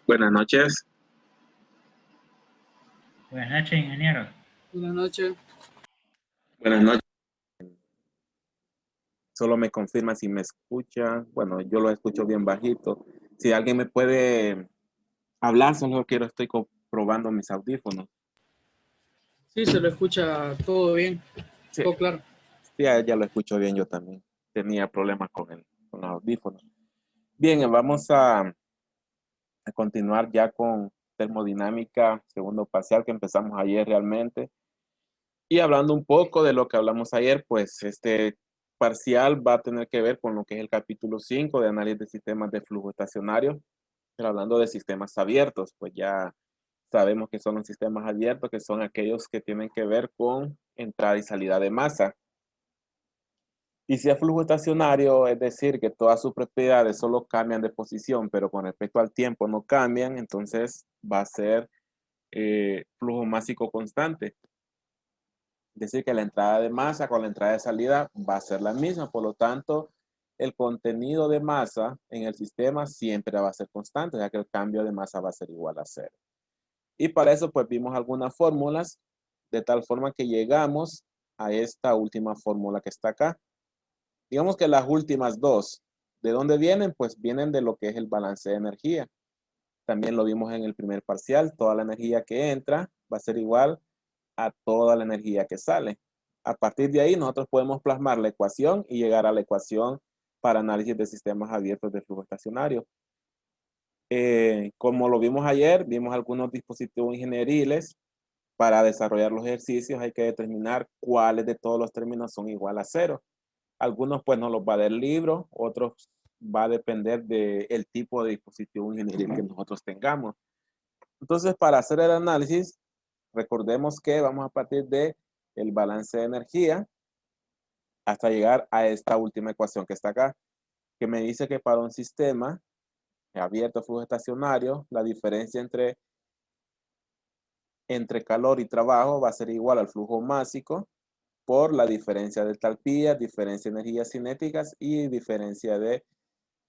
Buenas noches. Buenas noches, ingeniero. Buenas noches. Buenas noches. Solo me confirma si me escucha. Bueno, yo lo escucho bien bajito. Si alguien me puede hablar, solo quiero, estoy comprobando mis audífonos. Sí, se lo escucha todo bien, Sí, todo claro. sí, ya lo escucho bien yo también. Tenía problemas con los audífonos. Bien, vamos a continuar ya con termodinámica, segundo parcial que empezamos ayer realmente. Y hablando un poco de lo que hablamos ayer, pues este parcial va a tener que ver con lo que es el capítulo 5 de análisis de sistemas de flujo estacionario. Pero hablando de sistemas abiertos, pues ya sabemos que son los sistemas abiertos, que son aquellos que tienen que ver con entrada y salida de masa. Y si es flujo estacionario, es decir, que todas sus propiedades solo cambian de posición, pero con respecto al tiempo no cambian, entonces va a ser flujo másico constante. Es decir, que la entrada de masa con la entrada de salida va a ser la misma. Por lo tanto, el contenido de masa en el sistema siempre va a ser constante, ya que el cambio de masa va a ser igual a cero. Y para eso, pues vimos algunas fórmulas, de tal forma que llegamos a esta última fórmula que está acá. Digamos que las últimas dos, ¿de dónde vienen? Pues vienen de lo que es el balance de energía. También lo vimos en el primer parcial, toda la energía que entra va a ser igual a toda la energía que sale. A partir de ahí, nosotros podemos plasmar la ecuación y llegar a la ecuación para análisis de sistemas abiertos de flujo estacionario. Como lo vimos ayer, vimos algunos dispositivos ingenieriles. Para desarrollar los ejercicios hay que determinar cuáles de todos los términos son igual a cero. Algunos pues nos los va a dar el libro, otros va a depender del tipo de dispositivo ingenieril que nosotros tengamos. Entonces, para hacer el análisis, recordemos que vamos a partir de el balance de energía hasta llegar a esta última ecuación que está acá, que me dice que para un sistema abierto flujo estacionario, la diferencia entre calor y trabajo va a ser igual al flujo másico por la diferencia de entalpía, diferencia de energías cinéticas y diferencia de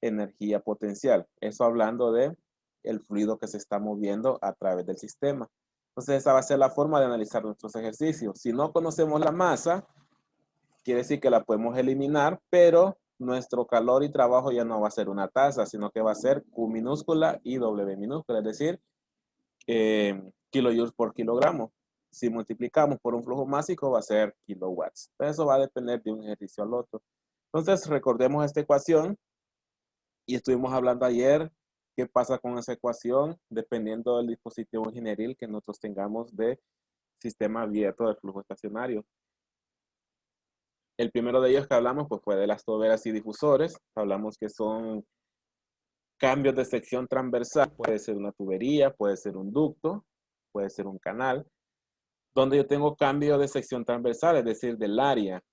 energía potencial. Eso hablando de el fluido que se está moviendo a través del sistema. Entonces esa va a ser la forma de analizar nuestros ejercicios. Si no conocemos la masa, quiere decir que la podemos eliminar, pero nuestro calor y trabajo ya no va a ser una tasa, sino que va a ser Q minúscula y W minúscula, es decir, kilojoules por kilogramo. Si multiplicamos por un flujo másico va a ser kilowatts. Entonces, eso va a depender de un ejercicio al otro. Entonces recordemos esta ecuación y estuvimos hablando ayer qué pasa con esa ecuación dependiendo del dispositivo ingenieril que nosotros tengamos de sistema abierto de flujo estacionario. El primero de ellos que hablamos pues, fue de las toberas y difusores. Hablamos que son cambios de sección transversal. Puede ser una tubería, puede ser un ducto, puede ser un canal, donde yo tengo cambio de sección transversal, es decir, del área.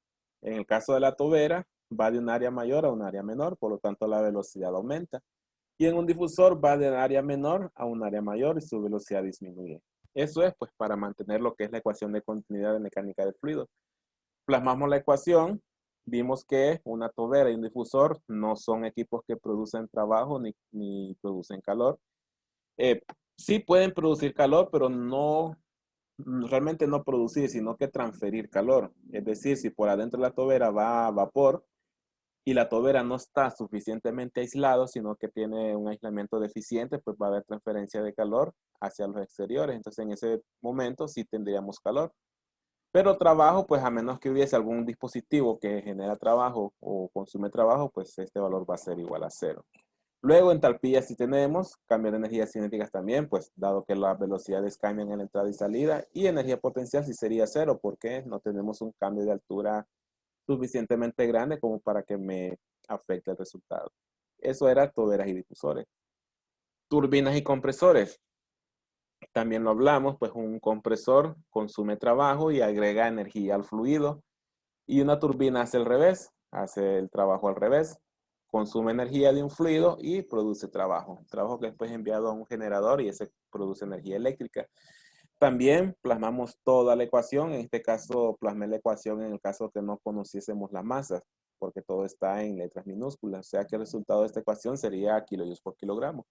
En el caso de la tobera, va de un área mayor a un área menor, por lo tanto la velocidad aumenta. Y en un difusor va de un área menor a un área mayor y su velocidad disminuye. Eso es pues para mantener lo que es la ecuación de continuidad de mecánica del fluido. Plasmamos la ecuación, vimos que una tobera y un difusor no son equipos que producen trabajo ni producen calor. Eh, sí pueden producir calor, pero no realmente no producir, sino que transferir calor. Es decir, si por adentro de la tobera va vapor y la tobera no está suficientemente aislado, sino que tiene un aislamiento deficiente, pues va a haber transferencia de calor hacia los exteriores. Entonces, en ese momento sí tendríamos calor. Pero trabajo, pues a menos que hubiese algún dispositivo que genera trabajo o consume trabajo, pues este valor va a ser igual a cero. Luego, entalpía si tenemos, cambio de energías cinéticas también, pues dado que las velocidades cambian en la entrada y salida, y energía potencial si sería cero, porque no tenemos un cambio de altura suficientemente grande como para que me afecte el resultado. Eso era toberas y difusores. Turbinas y compresores. También lo hablamos, pues un compresor consume trabajo y agrega energía al fluido, y una turbina hace el revés, hace el trabajo al revés, consume energía de un fluido y produce trabajo. Trabajo que después es enviado a un generador y ese produce energía eléctrica. También plasmamos toda la ecuación, en este caso plasmé la ecuación en el caso que no conociésemos las masas, porque todo está en letras minúsculas, o sea que el resultado de esta ecuación sería kilojoules por kilogramo.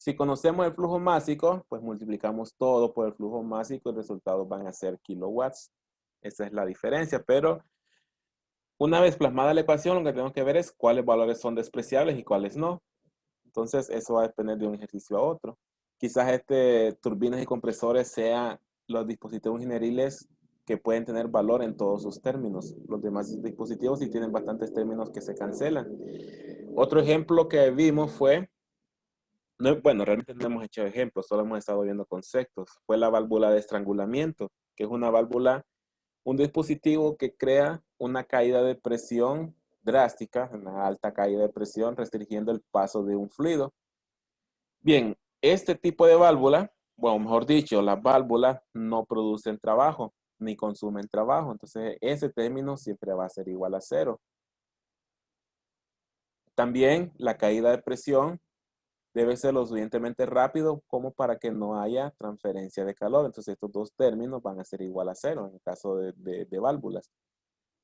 Si conocemos el flujo másico, pues multiplicamos todo por el flujo másico y el resultado van a ser kilowatts. Esa es la diferencia, pero una vez plasmada la ecuación, lo que tenemos que ver es cuáles valores son despreciables y cuáles no. Entonces, eso va a depender de un ejercicio a otro. Quizás turbinas y compresores sean los dispositivos ingenieriles que pueden tener valor en todos sus términos. Los demás dispositivos sí tienen bastantes términos que se cancelan. Otro ejemplo que vimos fue, no, bueno, realmente no hemos hecho ejemplos, solo hemos estado viendo conceptos. Fue la válvula de estrangulamiento, que es una válvula, un dispositivo que crea una caída de presión drástica, una alta caída de presión, restringiendo el paso de un fluido. Bien, este tipo de válvula, bueno, mejor dicho, las válvulas no producen trabajo ni consumen trabajo. Entonces, ese término siempre va a ser igual a cero. También la caída de presión debe ser lo suficientemente rápido como para que no haya transferencia de calor. Entonces, estos dos términos van a ser igual a cero en el caso de válvulas.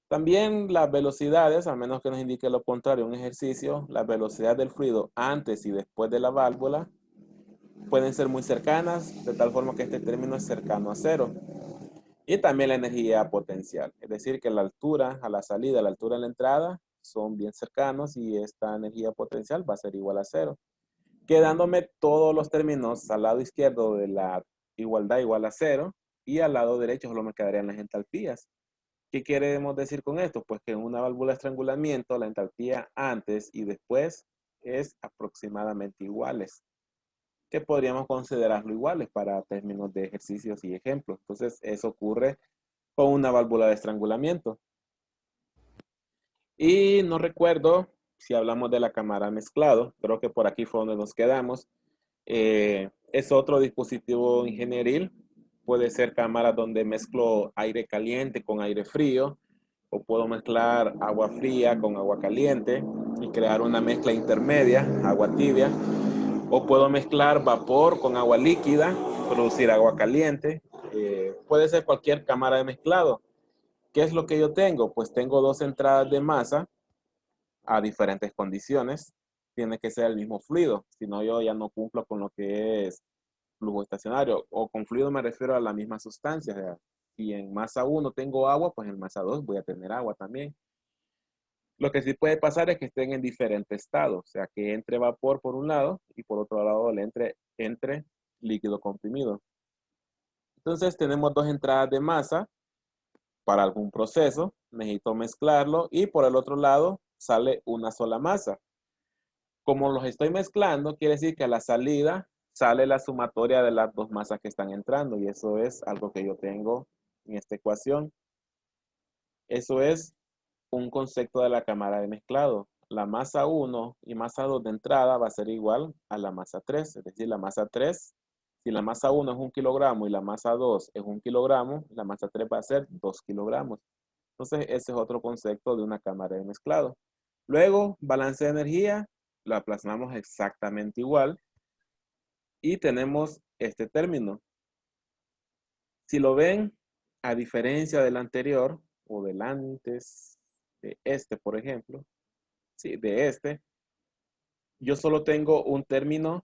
También las velocidades, a menos que nos indique lo contrario un ejercicio, la velocidad del fluido antes y después de la válvula pueden ser muy cercanas, de tal forma que este término es cercano a cero. Y también la energía potencial, es decir, que la altura a la salida, la altura a la entrada son bien cercanos y esta energía potencial va a ser igual a cero. Quedándome todos los términos al lado izquierdo de la igualdad igual a cero y al lado derecho solo me quedarían las entalpías. ¿Qué queremos decir con esto? Pues que en una válvula de estrangulamiento la entalpía antes y después es aproximadamente iguales, que podríamos considerarlo iguales para términos de ejercicios y ejemplos. Entonces, eso ocurre con una válvula de estrangulamiento. Y no recuerdo si hablamos de la cámara mezclado, creo que por aquí fue donde nos quedamos. Es otro dispositivo ingenieril, puede ser cámara donde mezclo aire caliente con aire frío, o puedo mezclar agua fría con agua caliente y crear una mezcla intermedia, agua tibia. O puedo mezclar vapor con agua líquida, producir agua caliente. Puede ser cualquier cámara de mezclado. ¿Qué es lo que yo tengo? Pues tengo dos entradas de masa a diferentes condiciones. Tiene que ser el mismo fluido, si no yo ya no cumplo con lo que es flujo estacionario. O con fluido me refiero a la misma sustancia. O sea, si en masa 1 tengo agua, pues en masa 2 voy a tener agua también. Lo que sí puede pasar es que estén en diferentes estados, o sea, que entre vapor por un lado y por otro lado le entre líquido comprimido. Entonces tenemos dos entradas de masa para algún proceso, necesito mezclarlo y por el otro lado sale una sola masa. Como los estoy mezclando, quiere decir que a la salida sale la sumatoria de las dos masas que están entrando y eso es algo que yo tengo en esta ecuación. Eso es un concepto de la cámara de mezclado. La masa 1 y masa 2 de entrada va a ser igual a la masa 3. Es decir, la masa 3, si la masa 1 es 1 kilogramo y la masa 2 es 1 kilogramo, la masa 3 va a ser 2 kilogramos. Entonces, ese es otro concepto de una cámara de mezclado. Luego, balance de energía, la plasmamos exactamente igual y tenemos este término. Si lo ven, a diferencia del anterior o del antes de este, por ejemplo, sí, de este, yo solo tengo un término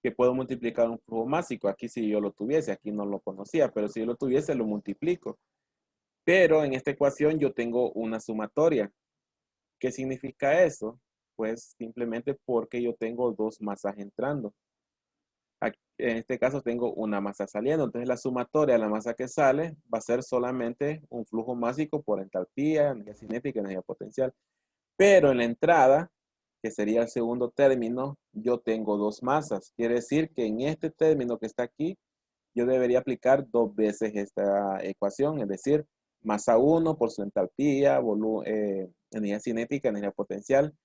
que puedo multiplicar un flujo másico. Aquí si yo lo tuviese, aquí no lo conocía, pero si yo lo tuviese, lo multiplico. Pero en esta ecuación yo tengo una sumatoria. ¿Qué significa eso? Pues simplemente porque yo tengo dos masas entrando. En este caso tengo una masa saliendo, entonces la sumatoria de la masa que sale va a ser solamente un flujo másico por entalpía, energía cinética, energía potencial. Pero en la entrada, que sería el segundo término, yo tengo dos masas. Quiere decir que en este término que está aquí, yo debería aplicar dos veces esta ecuación, es decir, masa 1 por su entalpía, energía cinética, energía potencial,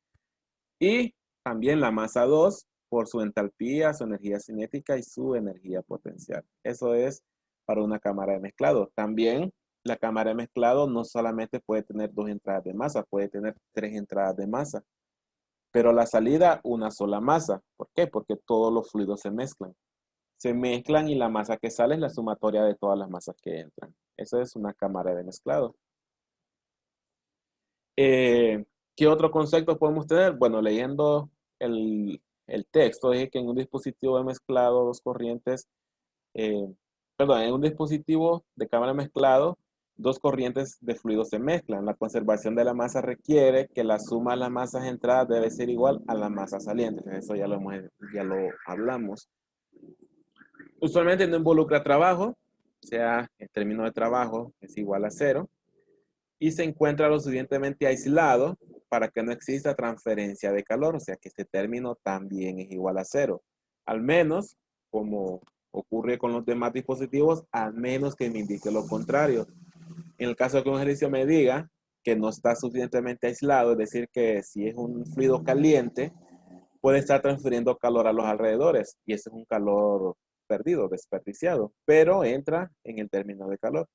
y también la masa 2 por su entalpía, su energía cinética y su energía potencial. Eso es para una cámara de mezclado. También la cámara de mezclado no solamente puede tener dos entradas de masa, puede tener tres entradas de masa. Pero la salida, una sola masa. ¿Por qué? Porque todos los fluidos se mezclan. Se mezclan y la masa que sale es la sumatoria de todas las masas que entran. Eso es una cámara de mezclado. ¿Qué otro concepto podemos tener? Bueno, leyendo el texto, dije que en un dispositivo he mezclado dos corrientes, en un dispositivo de cámara mezclado, dos corrientes de fluido se mezclan. La conservación de la masa requiere que la suma de las masas entradas debe ser igual a la masa saliente. Eso ya lo hablamos. Usualmente no involucra trabajo, o sea, el término de trabajo es igual a cero, y se encuentra lo suficientemente aislado para que no exista transferencia de calor, o sea que este término también es igual a cero. Al menos, como ocurre con los demás dispositivos, al menos que me indique lo contrario. En el caso de que un ejercicio me diga que no está suficientemente aislado, es decir, que si es un fluido caliente, puede estar transfiriendo calor a los alrededores, y ese es un calor perdido, desperdiciado, pero entra en el término de calor.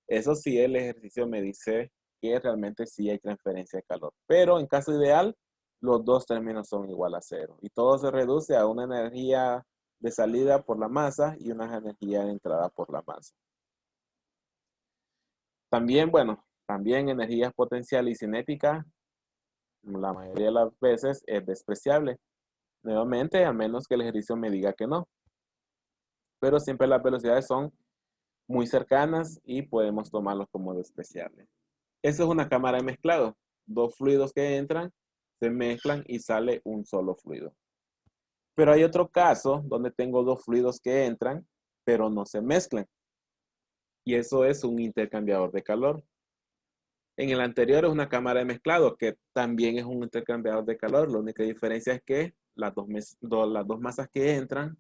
Eso sí, el ejercicio me dice que realmente sí hay transferencia de calor. Pero en caso ideal, los dos términos son igual a cero. Y todo se reduce a una energía de salida por la masa y una energía de entrada por la masa. También, también energías potencial y cinética, la mayoría de las veces es despreciable. Nuevamente, a menos que el ejercicio me diga que no. Pero siempre las velocidades son muy cercanas y podemos tomarlos como despreciables. Eso es una cámara de mezclado. Dos fluidos que entran, se mezclan y sale un solo fluido. Pero hay otro caso donde tengo dos fluidos que entran, pero no se mezclan. Y eso es un intercambiador de calor. En el anterior es una cámara de mezclado, que también es un intercambiador de calor. La única diferencia es que las dos masas que entran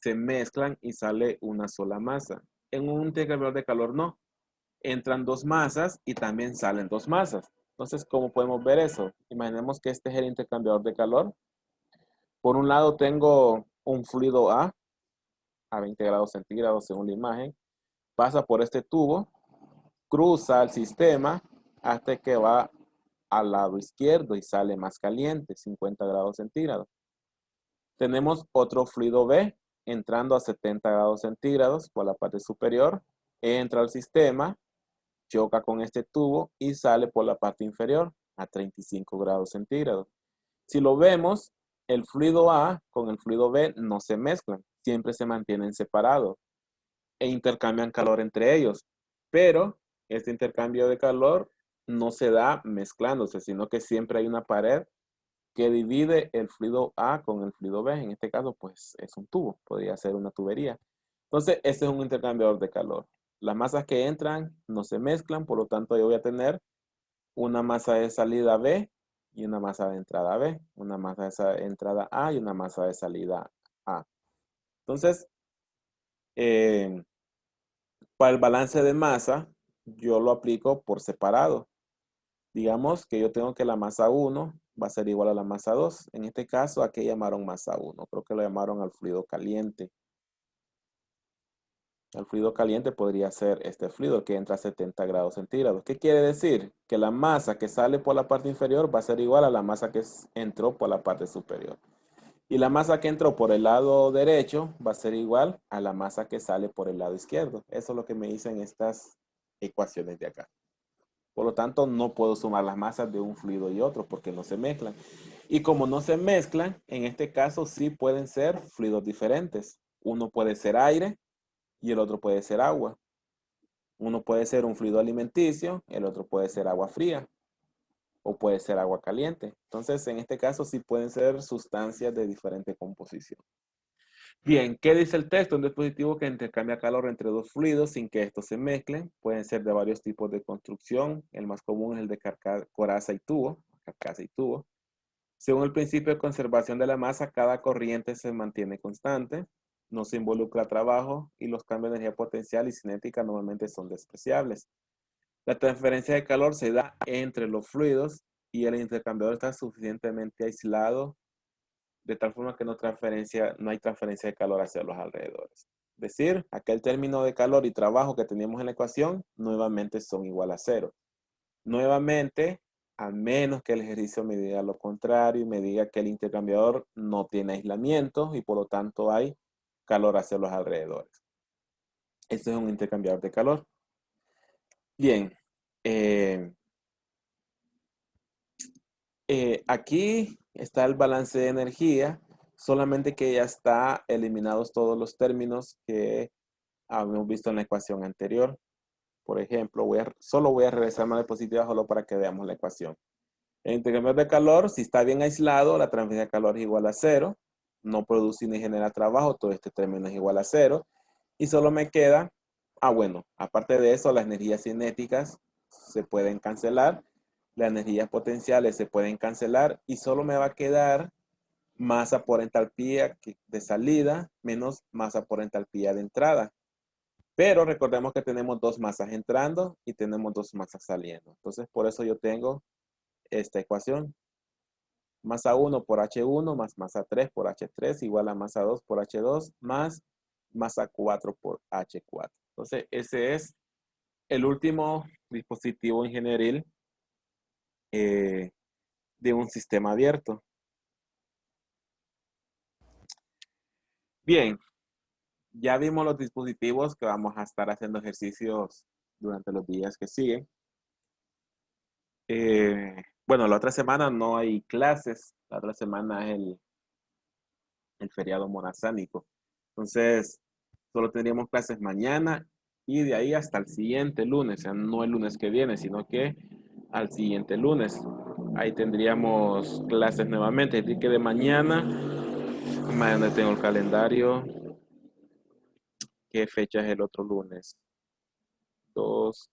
se mezclan y sale una sola masa. En un intercambiador de calor no. Entran dos masas y también salen dos masas. Entonces, ¿cómo podemos ver eso? Imaginemos que este es el intercambiador de calor. Por un lado tengo un fluido a 20 grados centígrados según la imagen. Pasa por este tubo, cruza el sistema hasta que va al lado izquierdo y sale más caliente, 50 grados centígrados. Tenemos otro fluido B entrando a 70 grados centígrados por la parte superior. Entra al sistema, choca con este tubo y sale por la parte inferior a 35 grados centígrados. Si lo vemos, el fluido A con el fluido B no se mezclan, siempre se mantienen separados e intercambian calor entre ellos. Pero este intercambio de calor no se da mezclándose, sino que siempre hay una pared que divide el fluido A con el fluido B. En este caso, pues es un tubo, podría ser una tubería. Entonces, este es un intercambiador de calor. Las masas que entran no se mezclan, por lo tanto yo voy a tener una masa de salida B y una masa de entrada B, una masa de entrada A y una masa de salida A. Entonces, para el balance de masa, yo lo aplico por separado. Digamos que yo tengo que la masa 1 va a ser igual a la masa 2. En este caso, ¿a qué llamaron masa 1? Creo que lo llamaron al fluido caliente. El fluido caliente podría ser este fluido que entra a 70 grados centígrados. ¿Qué quiere decir? Que la masa que sale por la parte inferior va a ser igual a la masa que entró por la parte superior. Y la masa que entró por el lado derecho va a ser igual a la masa que sale por el lado izquierdo. Eso es lo que me dicen estas ecuaciones de acá. Por lo tanto, no puedo sumar las masas de un fluido y otro porque no se mezclan. Y como no se mezclan, en este caso sí pueden ser fluidos diferentes. Uno puede ser aire y el otro puede ser agua. Uno puede ser un fluido alimenticio, el otro puede ser agua fría o puede ser agua caliente. Entonces, en este caso sí pueden ser sustancias de diferente composición. Bien, ¿qué dice el texto? Un dispositivo que intercambia calor entre dos fluidos sin que estos se mezclen. Pueden ser de varios tipos de construcción. El más común es el de coraza y tubo, carcasa y tubo. Según el principio de conservación de la masa, cada corriente se mantiene constante, no se involucra trabajo y los cambios de energía potencial y cinética normalmente son despreciables. La transferencia de calor se da entre los fluidos y el intercambiador está suficientemente aislado de tal forma que no hay transferencia de calor hacia los alrededores. Es decir, aquel término de calor y trabajo que teníamos en la ecuación nuevamente son igual a cero. Nuevamente, a menos que el ejercicio me diga lo contrario y me diga que el intercambiador no tiene aislamiento y por lo tanto hay calor hacia los alrededores. Esto es un intercambiador de calor. Bien, aquí está el balance de energía solamente que ya está eliminados todos los términos que habíamos visto en la ecuación anterior. Por ejemplo, solo voy a regresar a la diapositiva solo para que veamos la ecuación. El intercambio de calor, si está bien aislado, la transferencia de calor es igual a cero. No produce ni genera trabajo, todo este término es igual a cero. Y solo me queda, bueno, aparte de eso, las energías cinéticas se pueden cancelar. Las energías potenciales se pueden cancelar. Y solo me va a quedar masa por entalpía de salida menos masa por entalpía de entrada. Pero recordemos que tenemos dos masas entrando y tenemos dos masas saliendo. Entonces, por eso yo tengo esta ecuación. Masa 1 por H1 más masa 3 por H3 igual a masa 2 por H2 más masa 4 por H4. Entonces, ese es el último dispositivo ingenieril de un sistema abierto. Bien, ya vimos los dispositivos que vamos a estar haciendo ejercicios durante los días que siguen. Bueno, la otra semana no hay clases. La otra semana es el feriado monazánico. Entonces, solo tendríamos clases mañana y de ahí hasta el siguiente lunes. O sea, no el lunes que viene, sino que al siguiente lunes. Ahí tendríamos clases nuevamente. Así que de mañana tengo el calendario. ¿Qué fecha es el otro lunes? 2,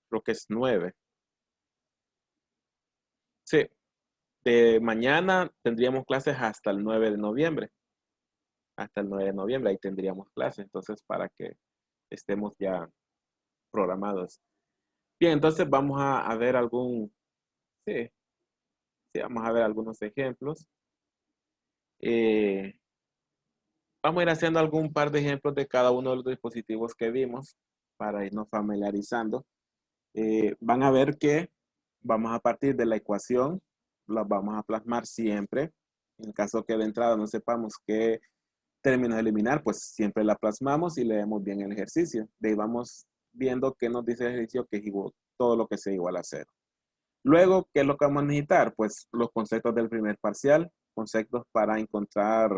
creo que es 9. Sí, de mañana tendríamos clases hasta el 9 de noviembre. Hasta el 9 de noviembre ahí tendríamos clases. Entonces, para que estemos ya programados. Bien, entonces vamos a ver sí, sí, vamos a ver algunos ejemplos. Eh, Vamos a ir haciendo algún par de ejemplos de cada uno de los dispositivos que vimos para irnos familiarizando. Van a ver que vamos a partir de la ecuación, la vamos a plasmar siempre. En caso que de entrada no sepamos qué términos eliminar, pues siempre la plasmamos y leemos bien el ejercicio. De ahí vamos viendo qué nos dice el ejercicio, que es igual, todo lo que sea igual a cero. Luego, ¿qué es lo que vamos a necesitar? Pues los conceptos del primer parcial, conceptos para encontrar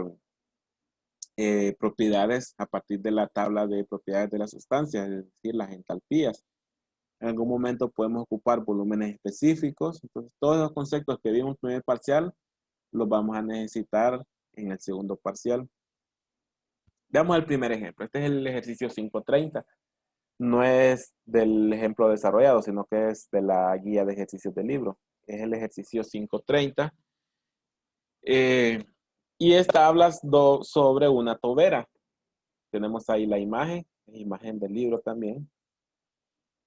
propiedades a partir de la tabla de propiedades de las sustancias, es decir, las entalpías. En algún momento podemos ocupar volúmenes específicos. Entonces, todos los conceptos que vimos en el primer parcial los vamos a necesitar en el segundo parcial. Veamos el primer ejemplo. Este es el ejercicio 530. No es del ejemplo desarrollado, sino que es de la guía de ejercicios del libro. Es el ejercicio 530. Y esta habla sobre una tobera. Tenemos ahí la imagen del libro también.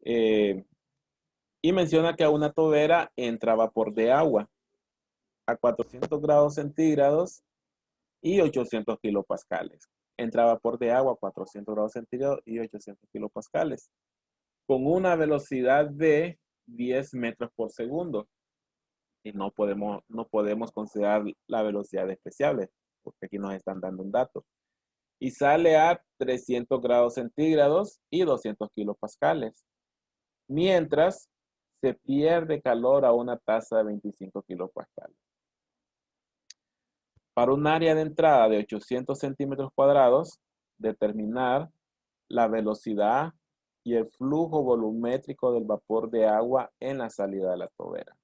Y menciona que a una tobera entra vapor de agua a 400 grados centígrados y 800 kilopascales. Entra vapor de agua a 400 grados centígrados y 800 kilopascales. Con una velocidad de 10 metros por segundo. Y no podemos considerar la velocidad despreciable, porque aquí nos están dando un dato. Y sale a 300 grados centígrados y 200 kilopascales. Mientras se pierde calor a una tasa de 25 kilopascales. Para un área de entrada de 800 centímetros cuadrados, determinar la velocidad y el flujo volumétrico del vapor de agua en la salida de la tobera.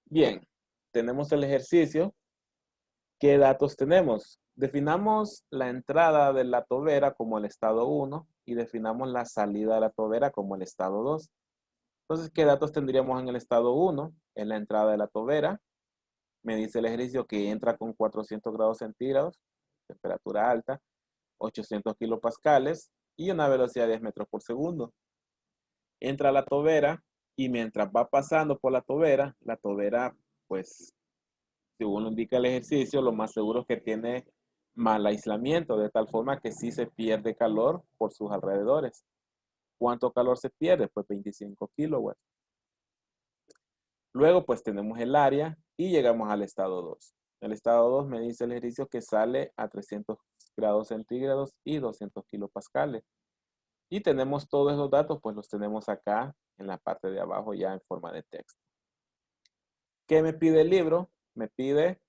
Bien, tenemos el ejercicio. ¿Qué datos tenemos? Definamos la entrada de la tobera como el estado 1 y definamos la salida de la tobera como el estado 2. Entonces, ¿qué datos tendríamos en el estado 1? En la entrada de la tobera. Me dice el ejercicio que entra con 400 grados centígrados, temperatura alta, 800 kilopascales y una velocidad de 10 metros por segundo. Entra a la tobera y mientras va pasando por la tobera, pues, según lo indica el ejercicio, lo más seguro es que tiene mal aislamiento, de tal forma que sí se pierde calor por sus alrededores. ¿Cuánto calor se pierde? Pues 25 kilowatts. Luego, pues tenemos el área y llegamos al estado 2. El estado 2 me dice el ejercicio que sale a 300 grados centígrados y 200 kilopascales. Y tenemos todos esos datos, pues los tenemos acá en la parte de abajo ya en forma de texto. ¿Qué me pide el libro? Me pide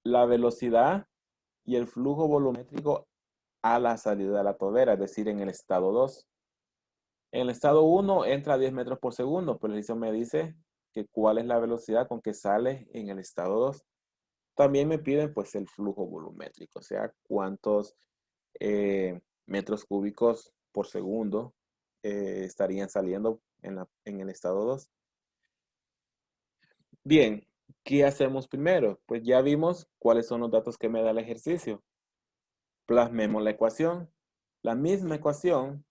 la velocidad y el flujo volumétrico a la salida de la tobera, es decir, en el estado 2. En el estado 1 entra a 10 metros por segundo, pero el ejercicio me dice que cuál es la velocidad con que sale en el estado 2. También me piden pues el flujo volumétrico, o sea, cuántos metros cúbicos por segundo estarían saliendo en el estado 2. Bien, ¿qué hacemos primero? Pues ya vimos cuáles son los datos que me da el ejercicio. Plasmemos la ecuación. La misma ecuación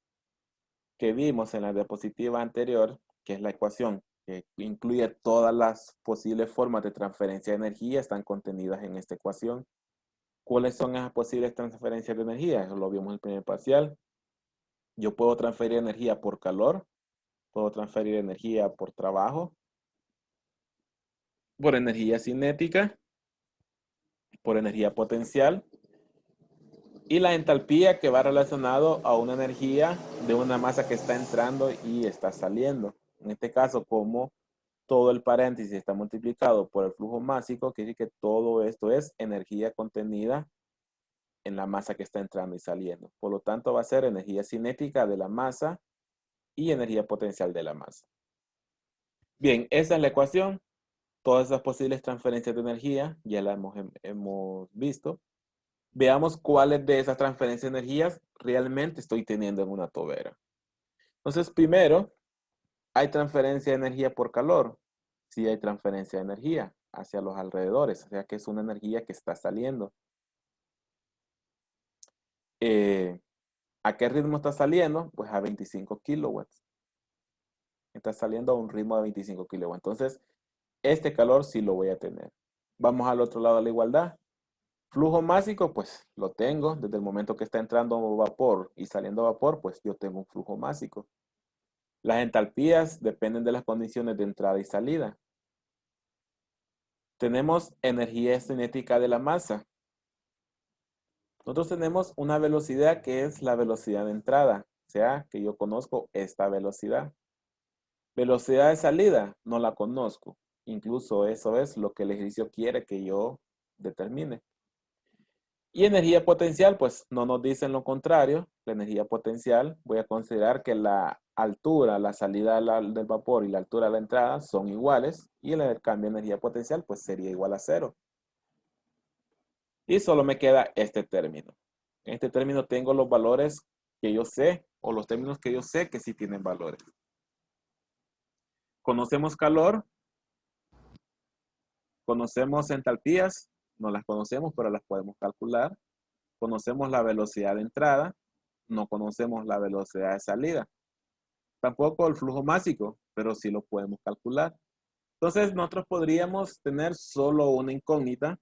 que vimos en la diapositiva anterior, que es la ecuación que incluye todas las posibles formas de transferencia de energía, están contenidas en esta ecuación. ¿Cuáles son esas posibles transferencias de energía? Eso lo vimos en el primer parcial. Yo puedo transferir energía por calor, puedo transferir energía por trabajo, por energía cinética, por energía potencial y la entalpía que va relacionado a una energía de una masa que está entrando y está saliendo. En este caso, como todo el paréntesis está multiplicado por el flujo másico, quiere decir que todo esto es energía contenida en la masa que está entrando y saliendo. Por lo tanto, va a ser energía cinética de la masa y energía potencial de la masa. Bien, esa es la ecuación. Todas esas posibles transferencias de energía ya las hemos visto. Veamos cuáles de esas transferencias de energías realmente estoy teniendo en una tobera. Entonces, primero, ¿hay transferencia de energía por calor? Sí hay transferencia de energía hacia los alrededores, o sea que es una energía que está saliendo. ¿A qué ritmo está saliendo? Pues a 25 kilowatts. Está saliendo a un ritmo de 25 kilowatts. Entonces, este calor sí lo voy a tener. Vamos al otro lado de la igualdad. Flujo másico, pues lo tengo. Desde el momento que está entrando vapor y saliendo vapor, pues yo tengo un flujo másico. Las entalpías dependen de las condiciones de entrada y salida. Tenemos energía cinética de la masa. Nosotros tenemos una velocidad que es la velocidad de entrada. O sea, que yo conozco esta velocidad. Velocidad de salida, no la conozco. Incluso eso es lo que el ejercicio quiere que yo determine. Y energía potencial, pues no nos dicen lo contrario. La energía potencial, voy a considerar que la altura, la salida del vapor y la altura de la entrada son iguales. Y el cambio de energía potencial, pues sería igual a 0. Y solo me queda este término. En este término tengo los valores que yo sé, o los términos que yo sé que sí tienen valores. Conocemos calor, conocemos entalpías, no las conocemos, pero las podemos calcular. Conocemos la velocidad de entrada, no conocemos la velocidad de salida. Tampoco el flujo másico, pero sí lo podemos calcular. Entonces nosotros podríamos tener solo una incógnita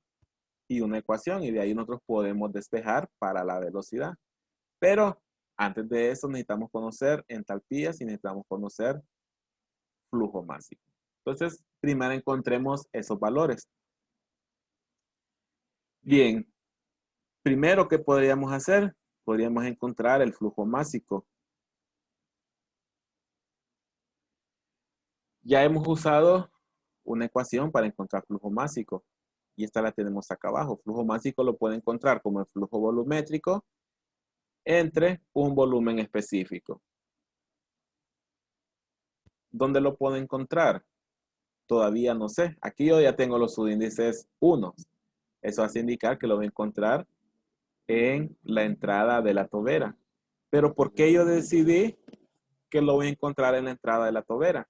y una ecuación, y de ahí nosotros podemos despejar para la velocidad. Pero antes de eso necesitamos conocer entalpías y necesitamos conocer flujo másico. Entonces, primero encontremos esos valores. Bien, primero, ¿qué podríamos hacer? Podríamos encontrar el flujo másico. Ya hemos usado una ecuación para encontrar flujo másico. Y esta la tenemos acá abajo. Flujo másico lo puede encontrar como el flujo volumétrico entre un volumen específico. ¿Dónde lo puedo encontrar? Todavía no sé. Aquí yo ya tengo los subíndices 1. Eso hace indicar que lo voy a encontrar en la entrada de la tobera. Pero ¿por qué yo decidí que lo voy a encontrar en la entrada de la tobera?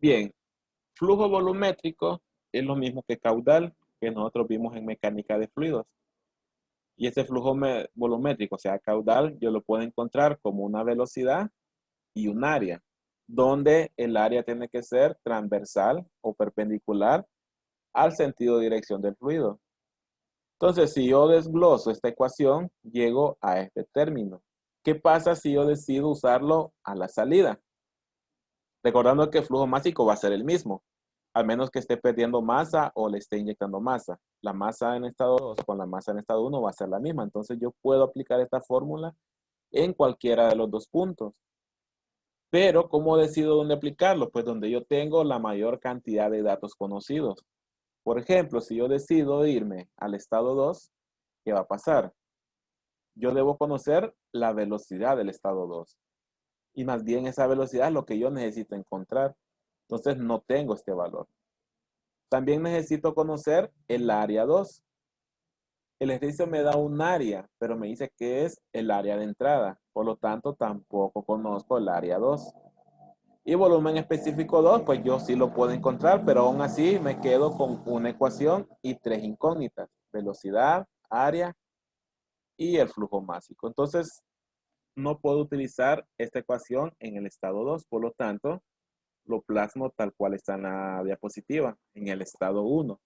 Bien, flujo volumétrico es lo mismo que caudal que nosotros vimos en mecánica de fluidos. Y ese flujo volumétrico, o sea, caudal, yo lo puedo encontrar como una velocidad y un área, donde el área tiene que ser transversal o perpendicular al sentido de dirección del fluido. Entonces, si yo desgloso esta ecuación, llego a este término. ¿Qué pasa si yo decido usarlo a la salida? Recordando que el flujo másico va a ser el mismo, al menos que esté perdiendo masa o le esté inyectando masa. La masa en estado 2 con la masa en estado 1 va a ser la misma. Entonces yo puedo aplicar esta fórmula en cualquiera de los dos puntos. Pero, ¿cómo decido dónde aplicarlo? Pues donde yo tengo la mayor cantidad de datos conocidos. Por ejemplo, si yo decido irme al estado 2, ¿qué va a pasar? Yo debo conocer la velocidad del estado 2. Y más bien esa velocidad es lo que yo necesito encontrar. Entonces no tengo este valor. También necesito conocer el área 2. El ejercicio me da un área, pero me dice que es el área de entrada. Por lo tanto, tampoco conozco el área 2. Y volumen específico 2, pues yo sí lo puedo encontrar, pero aún así me quedo con una ecuación y tres incógnitas: velocidad, área y el flujo másico. Entonces, no puedo utilizar esta ecuación en el estado 2, por lo tanto, lo plasmo tal cual está en la diapositiva, en el estado 1.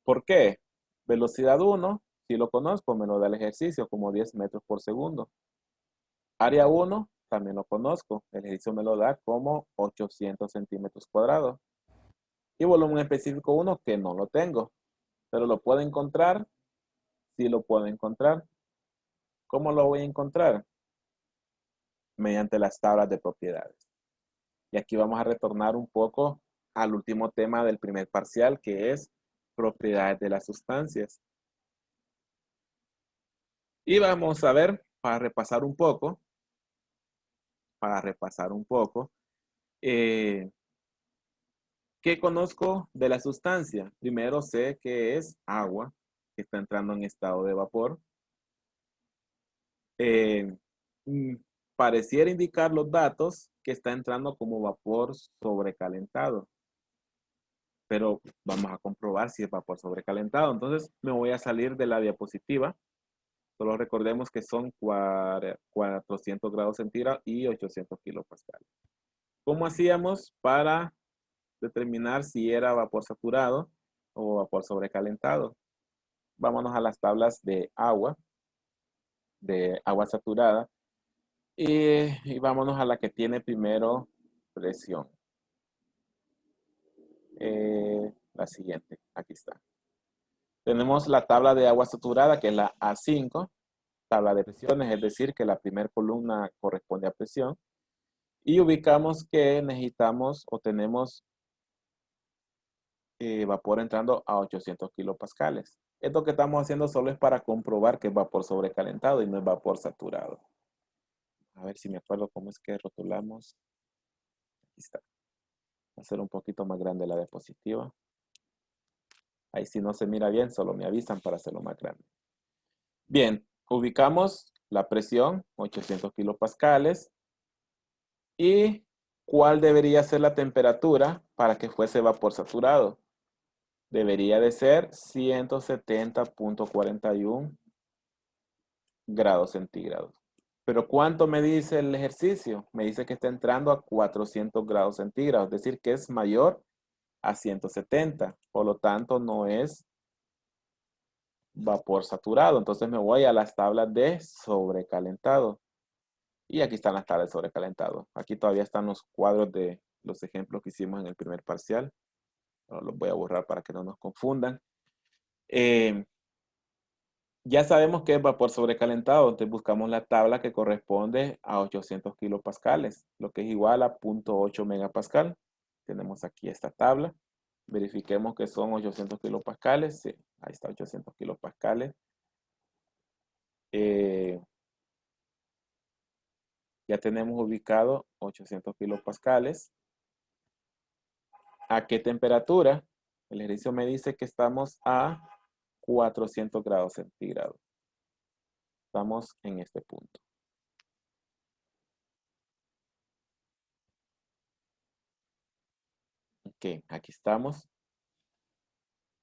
¿Por qué? Velocidad 1, si lo conozco, me lo da el ejercicio como 10 metros por segundo. Área 1, también lo conozco, el ejercicio me lo da como 800 centímetros cuadrados. Y volumen específico 1, que no lo tengo, pero lo puedo encontrar, sí lo puedo encontrar. ¿Cómo lo voy a encontrar? Mediante las tablas de propiedades. Y aquí vamos a retornar un poco al último tema del primer parcial, que es propiedades de las sustancias. Y vamos a ver, para repasar un poco, ¿qué conozco de la sustancia? Primero sé que es agua, que está entrando en estado de vapor. Eh, mm, Pareciera indicar los datos que está entrando como vapor sobrecalentado, pero vamos a comprobar si es vapor sobrecalentado. Entonces me voy a salir de la diapositiva. Solo recordemos que son 400 grados centígrados y 800 kilopascales. ¿Cómo hacíamos para determinar si era vapor saturado o vapor sobrecalentado? Vámonos a las tablas de agua saturada, y vámonos a la que tiene primero presión. La siguiente, aquí está. Tenemos la tabla de agua saturada, que es la A5, tabla de presiones, es decir, que la primera columna corresponde a presión. Y ubicamos que necesitamos o tenemos vapor entrando a 800 kilopascales. Esto que estamos haciendo solo es para comprobar que es vapor sobrecalentado y no es vapor saturado. A ver si me acuerdo cómo es que rotulamos. Aquí está. Voy a hacer un poquito más grande la diapositiva. Ahí si no se mira bien, solo me avisan para hacerlo más grande. Bien, ubicamos la presión, 800 kilopascales. ¿Y cuál debería ser la temperatura para que fuese vapor saturado? Debería de ser 170.41 grados centígrados. Pero ¿cuánto me dice el ejercicio? Me dice que está entrando a 400 grados centígrados, es decir, que es mayor a 170. Por lo tanto, no es vapor saturado. Entonces me voy a las tablas de sobrecalentado. Y aquí están las tablas de sobrecalentado. Aquí todavía están los cuadros de los ejemplos que hicimos en el primer parcial. Ahora los voy a borrar para que no nos confundan. Ya sabemos que es vapor sobrecalentado, entonces buscamos la tabla que corresponde a 800 kilopascales, lo que es igual a 0.8 megapascal. Tenemos aquí esta tabla. Verifiquemos que son 800 kilopascales. Sí, ahí está, 800 kilopascales. Ya tenemos ubicado 800 kilopascales. ¿A qué temperatura? El ejercicio me dice que estamos a 400 grados centígrados. Estamos en este punto. Ok, aquí estamos.